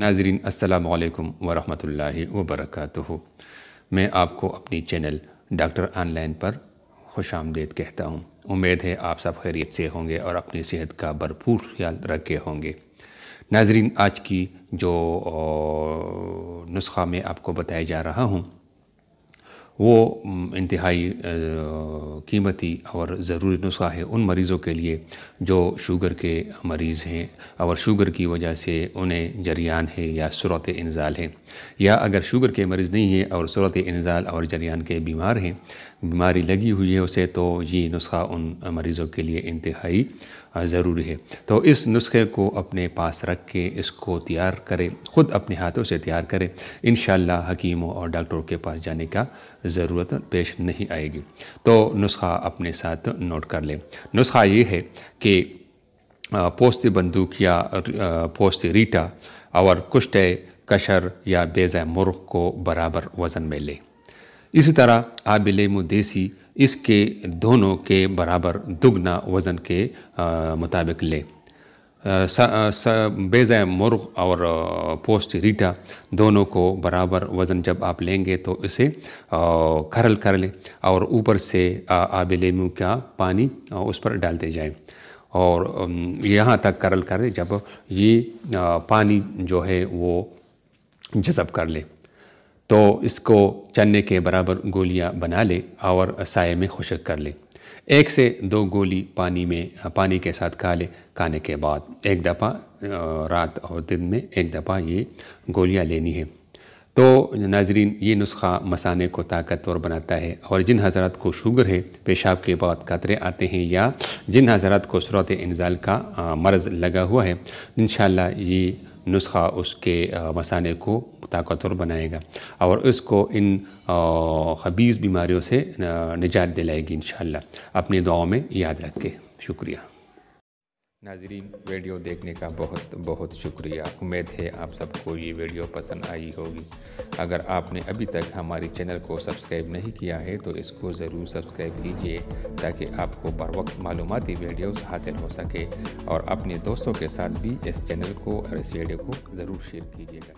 ناظرین السلام علیکم ورحمۃ اللہ وبرکاتہ۔ میں آپ کو اپنی چینل ڈاکٹر آن لائن پر خوش آمدید کہتا ہوں۔ امید ہے آپ سب خیریت سے ہوں گے اور اپنی صحت کا بھرپور خیال رکھے ہوں گے۔ ناظرین، آج کی جو نسخہ میں آپ کو بتایا جا رہا ہوں وہ انتہائی قیمتی اور ضروری نسخہ ہے ان مریضوں کے لیے جو شوگر کے مریض ہیں اور شوگر کی وجہ سے انہیں جریان ہے یا صورت انزال ہے، یا اگر شوگر کے مریض نہیں ہیں اور صورت انزال اور جریان کے بیمار ہیں، بیماری لگی ہوئی ہے اسے، تو یہ نسخہ ان مریضوں کے لیے انتہائی ضروری ہے۔ تو اس نسخے کو اپنے پاس رکھ کے اس کو تیار کرے، خود اپنے ہاتھوں سے تیار کرے، انشاءاللہ حکیموں اور ڈاکٹروں کے پاس جانے کا ضرورت پیش نہیں آئے گی۔ تو نسخہ اپنے ساتھ نوٹ کر لیں۔ نسخہ یہ ہے کہ پوست بندوق یا پوست ریٹا اور کشتے کشر یا بیضہ مرغ کو برابر وزن میں لے۔ اسی طرح آب لیمو دیسی اس کے دونوں کے برابر دگنا وزن کے مطابق لے۔ بیضہ مرغ اور پوست ریٹا دونوں کو برابر وزن جب آپ لیں گے تو اسے کھرل کر لیں اور اوپر سے آب لیمو کا پانی اس پر ڈالتے جائیں اور یہاں تک کھرل کر لیں جب یہ پانی جو ہے وہ جذب کر لے۔ تو اس کو چنے کے برابر گولیاں بنا لے اور سائے میں خشک کر لے۔ 1 سے 2 گولی پانی کے ساتھ کھا لے۔ کھانے کے بعد ایک دفعہ رات اور دن میں ایک دفعہ یہ گولیاں لینی ہے۔ تو ناظرین، یہ نسخہ مثانے کو طاقتور بناتا ہے، اور جن حضرات کو شوگر ہے، پیشاب کے بعد قطرے آتے ہیں، یا جن حضرات کو صورت انزال کا مرض لگا ہوا ہے، انشاءاللہ یہ نسخہ اس کے مثانے کو طاقتور بنائے گا اور اس کو ان خبیث بیماریوں سے نجات دلائے گی انشاءاللہ۔ اپنی دعاؤں میں یاد رکھیں۔ شکریہ ناظرین، ویڈیو دیکھنے کا بہت بہت شکریہ۔ امید ہے آپ سب کو یہ ویڈیو پسند آئی ہوگی۔ اگر آپ نے ابھی تک ہماری چینل کو سبسکرائب نہیں کیا ہے تو اس کو ضرور سبسکرائب کیجئے تاکہ آپ کو بر وقت معلوماتی ویڈیوز حاصل ہو سکے، اور اپنے دوستوں کے ساتھ بھی اس چینل کو اور اس ویڈیو کو ضرور شیئر کیجئے گا۔